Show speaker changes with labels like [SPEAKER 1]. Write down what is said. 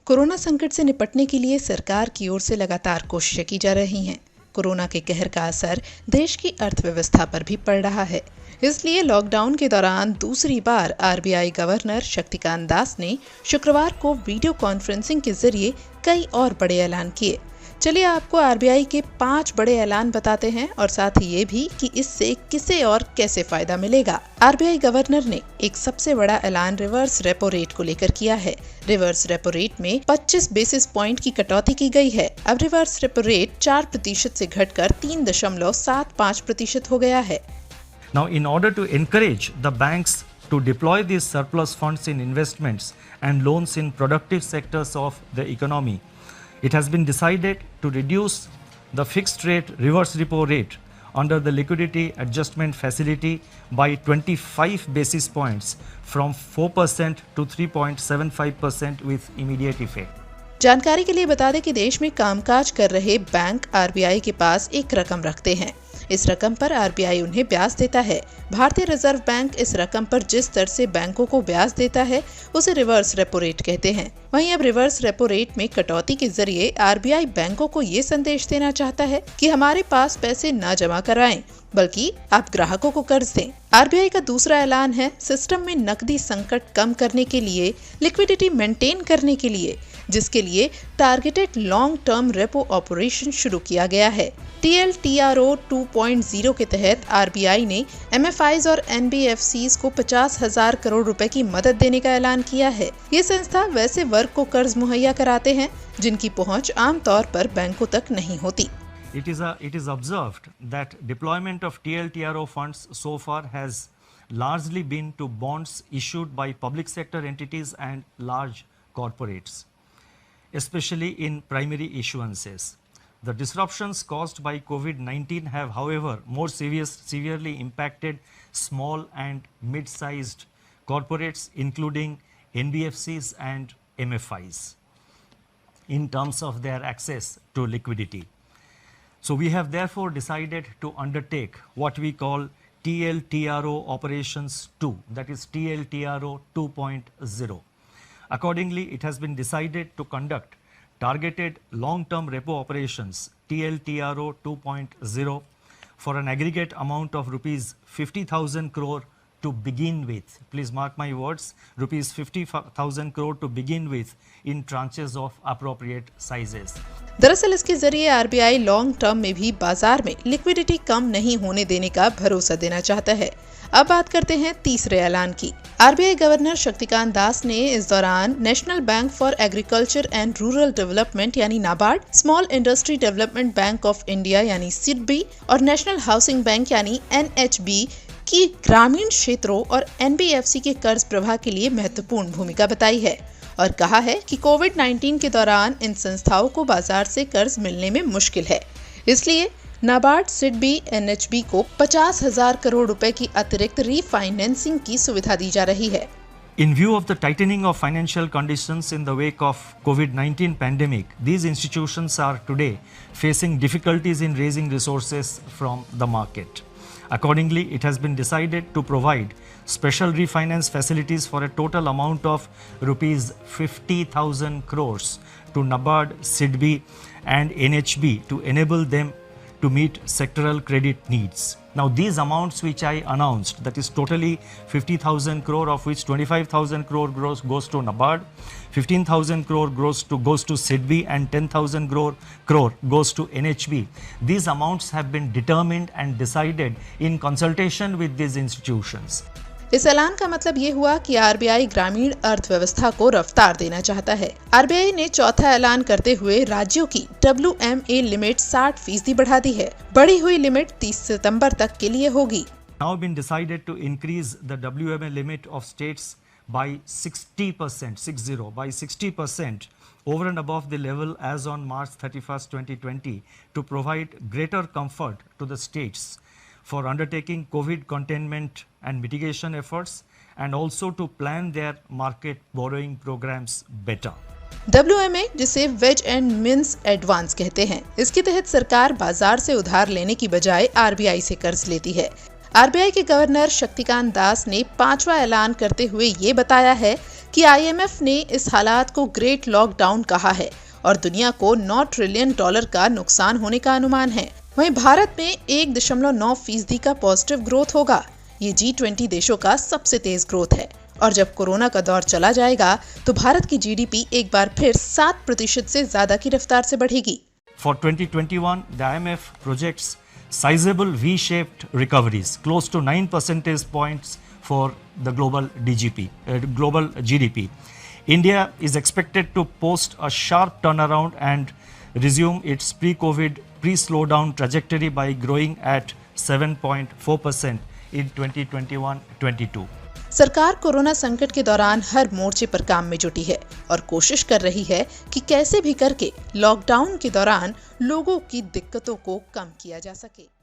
[SPEAKER 1] Corona संकट से निपटने के लिए सरकार की ओर से लगातार कोशिशें की जा रही हैं। कोरोना के कहर का असर देश की अर्थव्यवस्था पर भी पड़ रहा है। इसलिए लॉकडाउन के दौरान दूसरी बार आरबीआई गवर्नर शक्तिकांत दास ने शुक्रवार को वीडियो कॉन्फ्रेंसिंग के जरिए कई और बड़े ऐलान किए। चलिए आपको आरबीआई के 5 बड़े ऐलान बताते हैं और साथ ही ये भी कि इससे किसे और कैसे फायदा मिलेगा। आरबीआई गवर्नर ने एक सबसे बड़ा ऐलान रिवर्स रेपो रेट को लेकर किया है। रिवर्स रेपो रेट में 25 बेसिस पॉइंट की कटौती की गई है। अब रिवर्स रेपो रेट 4% से घटकर 3.75% हो गया है।
[SPEAKER 2] Now, in order to encourage the banks to deploy these surplus funds in investments and loans in productive sectors of the economy, it has been decided to reduce the fixed rate reverse repo rate under the liquidity adjustment facility by 25 basis points from 4% to 3.75% with immediate effect.
[SPEAKER 1] जानकारी के लिए बता दें कि देश में कामकाज कर रहे बैंक आरबीआई के पास एक रकम रखते हैं। इस रकम पर आरबीआई उन्हें ब्याज देता है। भारतीय रिजर्व बैंक इस रकम पर जिस दर से बैंकों को ब्याज देता है उसे रिवर्स रेपो रेट कहते हैं। वहीं अब रिवर्स रेपो रेट में कटौती के जरिए आरबीआई बैंकों को ये संदेश देना चाहता है कि हमारे पास पैसे न जमा कराएं, बल्कि आप ग्राहकों को कर्ज दें। आरबीआई का दूसरा ऐलान है सिस्टम में नकदी संकट कम करने के लिए, लिक्विडिटी मेंटेन करने के लिए, जिसके लिए targeted long term repo operation शुरू किया गया है। TLTRO 2.0 के तहत आरबीआई ने MFIs और NBFCs को 50,000 करोड़ रुपए की मदद देने का ऐलान किया है। ये संस्था वैसे वर्ग को कर्ज मुहैया कराते हैं जिनकी पहुंच आमतौर पर बैंकों तक नहीं होती।
[SPEAKER 2] It is observed that deployment of TLTRO funds so far has largely been to bonds issued by public sector entities and large corporates, especially in primary issuances. The disruptions caused by COVID-19 have, however, more severely impacted small and mid-sized corporates, including NBFCs and MFIs, in terms of their access to liquidity. So we have therefore decided to undertake what we call TLTRO operations 2, that is TLTRO 2.0. Accordingly, it has been decided to conduct targeted long-term repo operations TLTRO 2.0 for an aggregate amount of rupees 50,000 crore to begin with. Please mark my words, rupees 50,000 crore to begin with in tranches of appropriate sizes.
[SPEAKER 1] दरअसल इसके जरिए RBI long term में भी बाजार में liquidity कम नहीं होने देने का भरोसा देना चाहता है। अब बात करते हैं तीसरे ऐलान की। आरबीआई गवर्नर शक्तिकांत दास ने इस दौरान National Bank for Agriculture and Rural Development यानी NABARD, Small Industry Development Bank of India यानी सिडबी और नेशनल हाउसिंग बैंक यानी NHB की ग्रामीण क्षेत्रों और NBFC के कर्ज प्रवाह के लिए महत्वपूर्ण भूमिका बताई है और कहा है कि कोविड-19 के दौरान इन संस्थाओं को बाजार से कर्ज मिलने में मुश्किल है। इसलिए नाबार्ड, सिडबी, NHB को 50,000 करोड़ रुपए की अतिरिक्त रीफाइनेंसिंग की सुविधा दी जा रही है।
[SPEAKER 2] In view of the tightening of financial conditions in the wake of COVID-19 pandemic, these institutions are today facing difficulties in raising resources from the market. Accordingly, it has been decided to provide special refinance facilities for a total amount of rupees 50,000 crores to NABARD, SIDBI and NHB to enable them to meet sectoral credit needs. Now these amounts which I announced, that is totally 50,000 crore, of which 25,000 crore goes to NABARD, 15,000 crore goes to SIDBI and 10,000 crore goes to NHB. These amounts have been determined and decided in consultation with these institutions.
[SPEAKER 1] इस ऐलान का मतलब ये हुआ कि RBI ग्रामीण अर्थव्यवस्था को रफ्तार देना चाहता है। आरबीआई ने चौथा ऐलान करते हुए राज्यों की WMA लिमिट 60% बढ़ा दी है। बढ़ी हुई लिमिट 30 सितंबर तक के लिए होगी।
[SPEAKER 2] Now been decided to increase the WMA limit of states by 60% over and above the level as on March 31st, 2020 to provide greater comfort to the states for undertaking COVID containment and mitigation efforts and also to plan their market borrowing programs better.
[SPEAKER 1] WMA, जिसे veg and means advance कहते हैं, इसके तहत सरकार बाजार से उधार लेने की बजाय आरबीआई से कर्ज लेती है। आरबीआई के गवर्नर शक्तिकांत दास ने 5वां ऐलान करते हुए ये बताया है कि IMF ने इस हालात को ग्रेट लॉकडाउन कहा है और दुनिया को $9 ट्रिलियन का नुकसान होने का अनुमान है। वहीं भारत में 1.9% का पॉजिटिव ग्रोथ होगा। ये G20 देशों का सबसे तेज ग्रोथ है और जब कोरोना का दौर चला जाएगा तो भारत की GDP एक बार फिर 7% से ज्यादा की रफ्तार से बढ़ेगी।
[SPEAKER 2] For 2021, the IMF projects sizable V-shaped recoveries, close to 9 percentage points for the global GDP. India is expected to post a sharp turnaround and resume its pre-COVID, pre-slowdown trajectory by growing at 7.4% in 2021-22.
[SPEAKER 1] सरकार corona संकट के दौरान हर मोर्चे पर काम में जुटी है और कोशिश कर रही है कि कैसे भी करके लॉकडाउन के दौरान लोगों की दिक्कतों को कम किया जा सके।